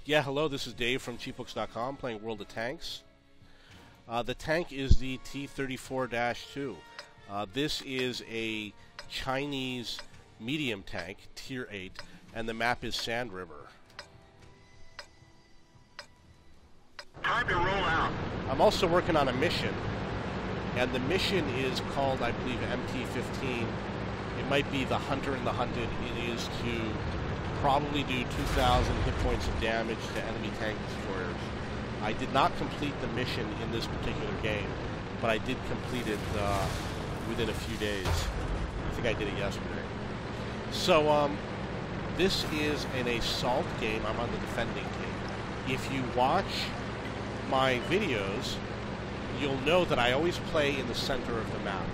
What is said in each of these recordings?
Yeah, hello, this is Dave from cheapbooks.com playing World of Tanks. The tank is the T-34-2. This is a Chinese medium tank, Tier 8, and the map is Sand River. Time to roll out. I'm also working on a mission, and the mission is called, I believe, MT-15. It might be the Hunter and the Hunted. It is to probably do 2,000 hit points of damage to enemy tank destroyers. I did not complete the mission in this particular game, but I did complete it within a few days. I think I did it yesterday. So, this is an assault game. I'm on the defending team. If you watch my videos, you'll know that I always play in the center of the map.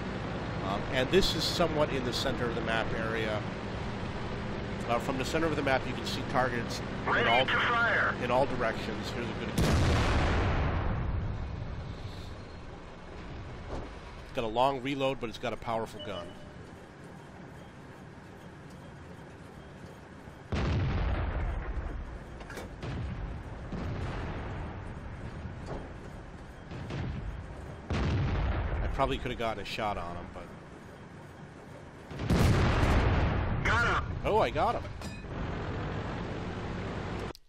And this is somewhat in the center of the map area. From the center of the map, you can see targets in all directions. Here's a good example. It's got a long reload, but it's got a powerful gun. I probably could have gotten a shot on him, but... Oh, I got him.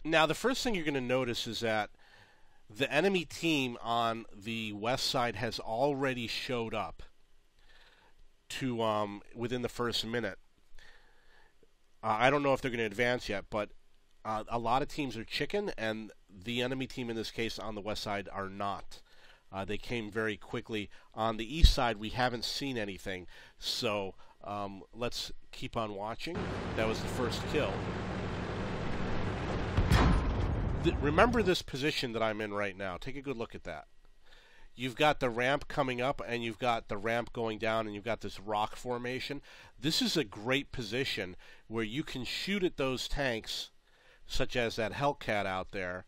Now, the first thing you're going to notice is that the enemy team on the west side has already showed up to within the first minute. I don't know if they're going to advance yet, but a lot of teams are chicken, and the enemy team in this case on the west side are not. They came very quickly. On the east side, we haven't seen anything, so let's keep on watching. That was the first kill. Remember this position that I'm in right now. Take a good look at that. You've got the ramp coming up, and you've got the ramp going down, and you've got this rock formation. This is a great position where you can shoot at those tanks, such as that Hellcat out there,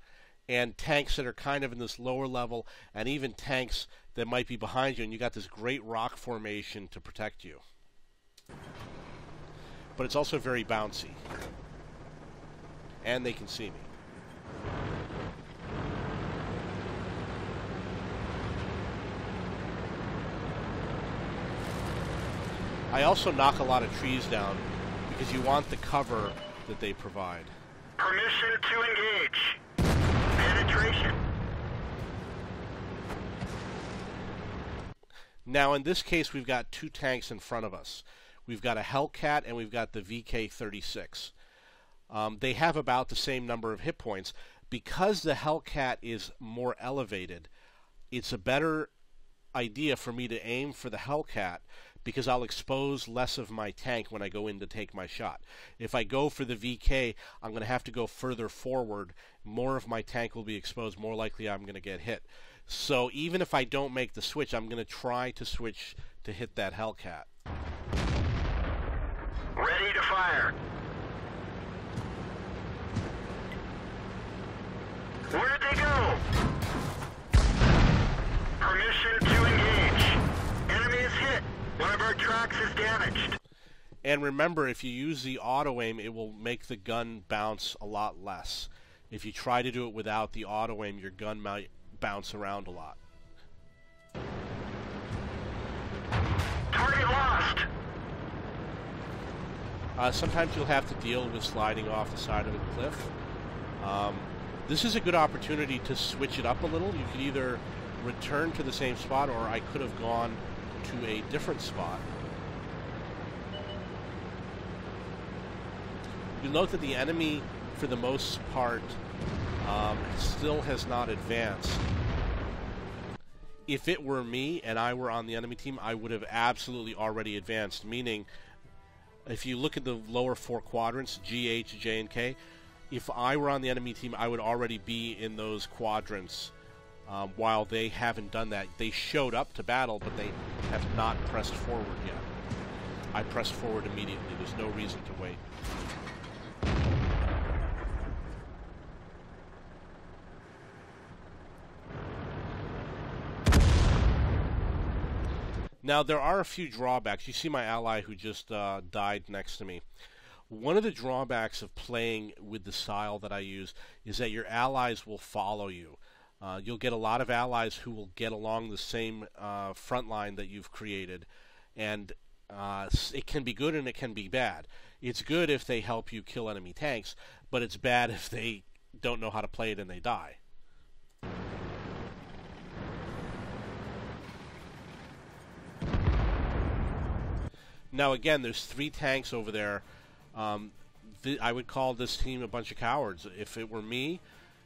and tanks that are kind of in this lower level, and even tanks that might be behind you, and you got this great rock formation to protect you. But it's also very bouncy. And they can see me. I also knock a lot of trees down because you want the cover that they provide. Permission to engage. Penetration. Now, in this case, we've got two tanks in front of us. We've got a Hellcat and we've got the VK-36. They have about the same number of hit points. Because the Hellcat is more elevated, it's a better idea for me to aim for the Hellcat because I'll expose less of my tank when I go in to take my shot. If I go for the VK, I'm going to have to go further forward. More of my tank will be exposed. More likely I'm going to get hit. So even if I don't make the switch, I'm going to try to switch to hit that Hellcat. Ready to fire. Where'd they go? Permission to engage. Enemy is hit. One of our tracks is damaged. And remember, if you use the auto aim, it will make the gun bounce a lot less. If you try to do it without the auto aim, your gun might bounce around a lot. Target lost. Sometimes you'll have to deal with sliding off the side of a cliff. This is a good opportunity to switch it up a little. You could either return to the same spot, or I could have gone to a different spot. You'll note that the enemy, for the most part, still has not advanced. If it were me and I were on the enemy team, I would have absolutely already advanced, meaning if you look at the lower four quadrants, G, H, J, and K, if I were on the enemy team, I would already be in those quadrants while they haven't done that. They showed up to battle, but they have not pressed forward yet. I pressed forward immediately. There's no reason to wait. Now, there are a few drawbacks. You see my ally who just died next to me. One of the drawbacks of playing with the style that I use is that your allies will follow you. You'll get a lot of allies who will get along the same front line that you've created, and it can be good and it can be bad. It's good if they help you kill enemy tanks, but it's bad if they don't know how to play it and they die. Now again, there's 3 tanks over there. I would call this team a bunch of cowards. If it were me,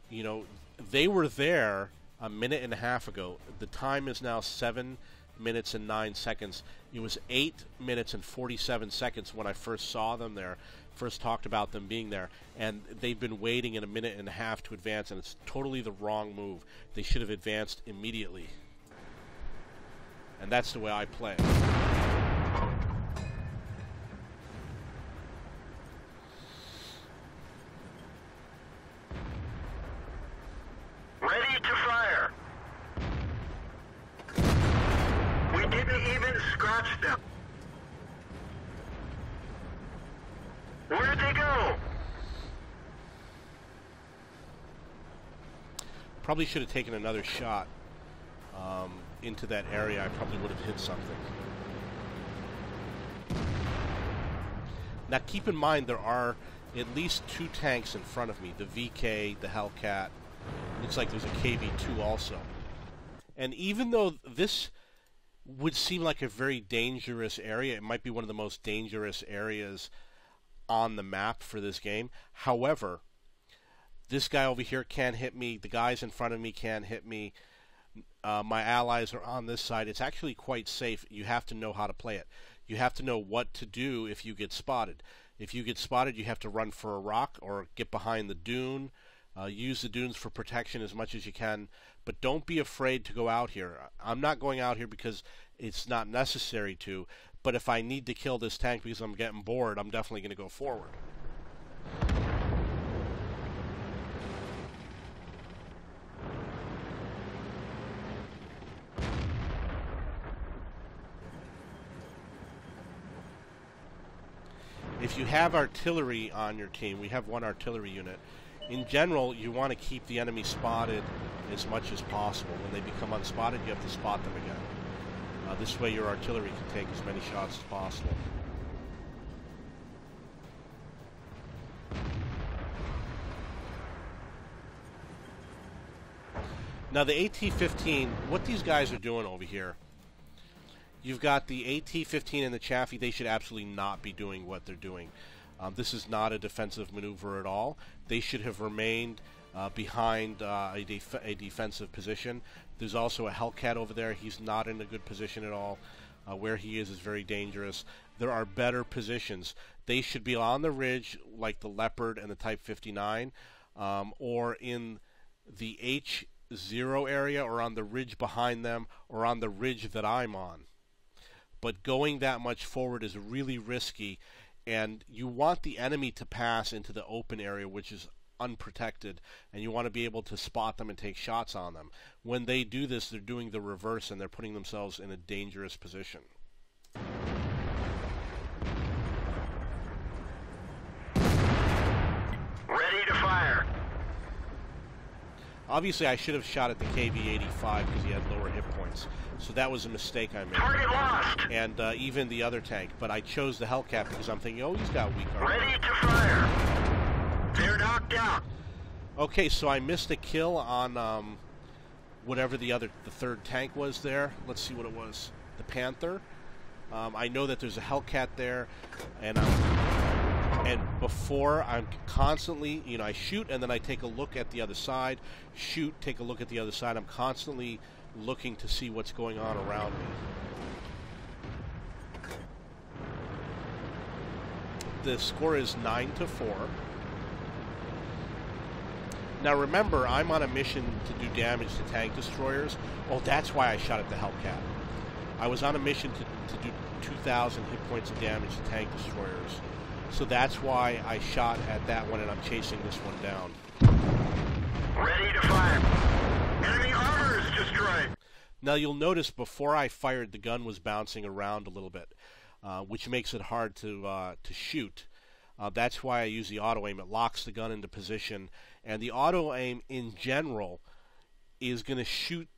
you know, they were there a minute and a half ago. The time is now 7 minutes and 9 seconds. It was 8 minutes and 47 seconds when I first saw them there, first talked about them being there, and they've been waiting in a minute and a half to advance, and it's totally the wrong move. They should have advanced immediately. And that's the way I play. Ready to fire. We didn't even scratch them. Where'd they go? Probably should have taken another shot into that area. I probably would have hit something. Now keep in mind there are at least 2 tanks in front of me. The VK, the Hellcat. Looks like there's a KV-2 also. And even though this would seem like a very dangerous area, it might be one of the most dangerous areas on the map for this game. However, this guy over here can't hit me. The guys in front of me can't hit me. My allies are on this side. It's actually quite safe. You have to know how to play it. You have to know what to do if you get spotted. If you get spotted, you have to run for a rock or get behind the dune. Use the dunes for protection as much as you can, but don't be afraid to go out here. I'm not going out here because it's not necessary to, but if I need to kill this tank because I'm getting bored, I'm definitely going to go forward. If you have artillery on your team, we have 1 artillery unit. In general, you want to keep the enemy spotted as much as possible. When they become unspotted, you have to spot them again. This way your artillery can take as many shots as possible. Now the AT-15, what these guys are doing over here, you've got the AT-15 and the Chaffee. They should absolutely not be doing what they're doing. This is not a defensive maneuver at all. They should have remained behind a defensive position. There's also a Hellcat over there. He's not in a good position at all. Where he is very dangerous. There are better positions. They should be on the ridge like the Leopard and the Type 59, or in the H0 area, or on the ridge behind them, or on the ridge that I'm on. But going that much forward is really risky, and you want the enemy to pass into the open area, which is unprotected, and you want to be able to spot them and take shots on them. When they do this, they're doing the reverse, and they're putting themselves in a dangerous position. Ready to fire. Obviously, I should have shot at the KV-85 because he had lower hit points. So that was a mistake I made. Target lost. And even the other tank. But I chose the Hellcat because I'm thinking, oh, he's got weak armor. Ready to fire. They're knocked out. Okay, so I missed a kill on whatever the third tank was there. Let's see what it was. The Panther. I know that there's a Hellcat there, and before I'm constantly, I shoot and then I take a look at the other side. Shoot, take a look at the other side. I'm constantly looking to see what's going on around me. The score is 9-4. Now remember, I'm on a mission to do damage to tank destroyers. Oh, that's why I shot at the Hellcat. I was on a mission to do 2,000 hit points of damage to tank destroyers. So that's why I shot at that one, and I'm chasing this one down. Ready to fire. Enemy armor is destroyed. Now you'll notice before I fired, the gun was bouncing around a little bit, which makes it hard to shoot. That's why I use the auto aim. It locks the gun into position, and the auto aim in general is going to shoot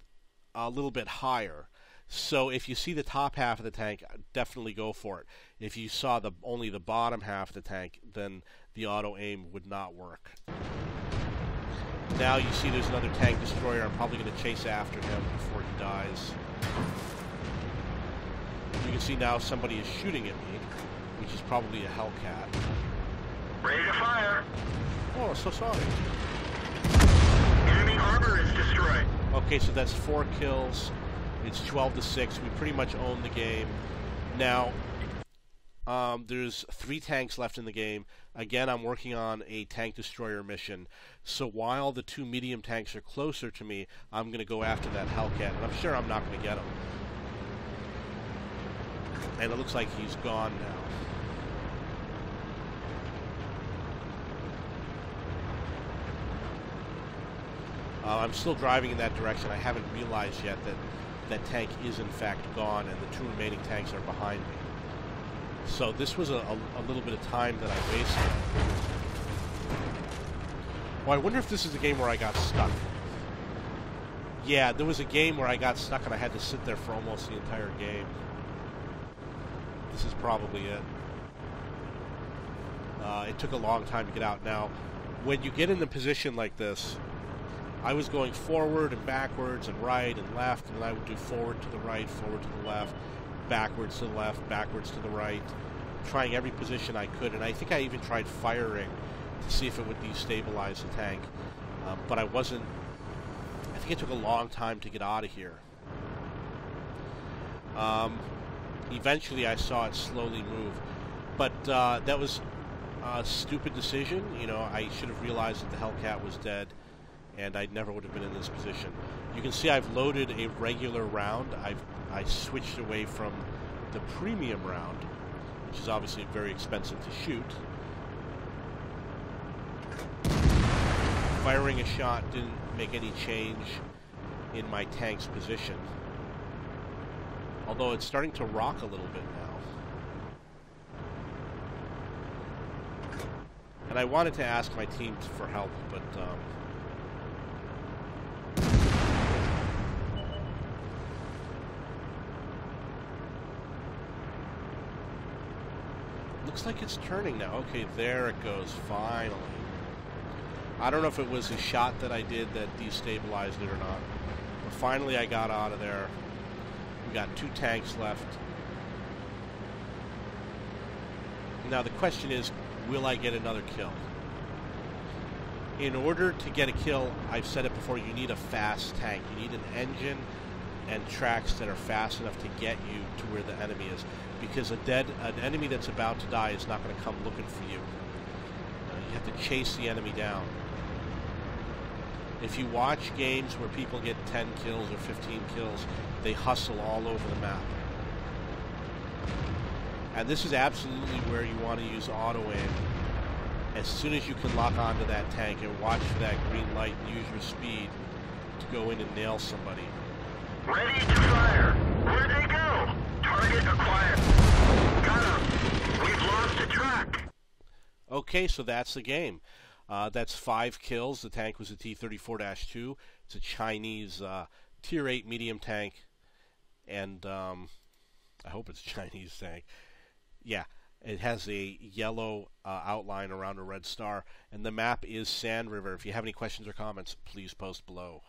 a little bit higher. So if you see the top half of the tank, definitely go for it. If you saw only the bottom half of the tank, then the auto aim would not work. Now you see there's another tank destroyer. I'm probably going to chase after him before he dies. You can see now somebody is shooting at me, which is probably a Hellcat. Ready to fire. Oh, so sorry. Enemy armor is destroyed. Okay, so that's 4 kills. It's 12-6. We pretty much own the game. Now, there's 3 tanks left in the game. Again, I'm working on a tank destroyer mission. So while the 2 medium tanks are closer to me, I'm going to go after that Hellcat. And I'm sure I'm not going to get him. And it looks like he's gone now. I'm still driving in that direction. I haven't realized yet that that tank is in fact gone and the 2 remaining tanks are behind me. So this was a little bit of time that I wasted. Well, I wonder if this is the game where I got stuck. Yeah, there was a game where I got stuck and I had to sit there for almost the entire game. This is probably it. It took a long time to get out. Now, when you get in a position like this, I was going forward and backwards and right and left, and I would do forward to the right, forward to the left, backwards to the left, backwards to the right, trying every position I could. And I think I even tried firing to see if it would destabilize the tank. But I wasn't... I think it took a long time to get out of here. Eventually I saw it slowly move. But that was a stupid decision. You know, I should have realized that the Hellcat was dead, and I never would have been in this position. You can see I've loaded a regular round. I switched away from the premium round, which is obviously very expensive to shoot. Firing a shot didn't make any change in my tank's position, although it's starting to rock a little bit now. And I wanted to ask my team for help, but looks like it's turning now. Okay, there it goes, finally. I don't know if it was a shot that I did that destabilized it or not. But finally I got out of there. We got 2 tanks left. Now the question is, will I get another kill? In order to get a kill, I've said it before, you need a fast tank. You need an engine and tracks that are fast enough to get you to where the enemy is. Because an enemy that's about to die is not going to come looking for you. You have to chase the enemy down. If you watch games where people get 10 kills or 15 kills, they hustle all over the map. And this is absolutely where you want to use auto aim. As soon as you can lock onto that tank and watch for that green light and use your speed to go in and nail somebody. Ready to fire. Where'd they go? Target acquired. Got him. We've lost a track. Okay, so that's the game. That's 5 kills. The tank was a T-34-2. It's a Chinese Tier 8 medium tank. And I hope it's a Chinese tank. Yeah, it has a yellow outline around a red star. And the map is Sand River. If you have any questions or comments, please post below.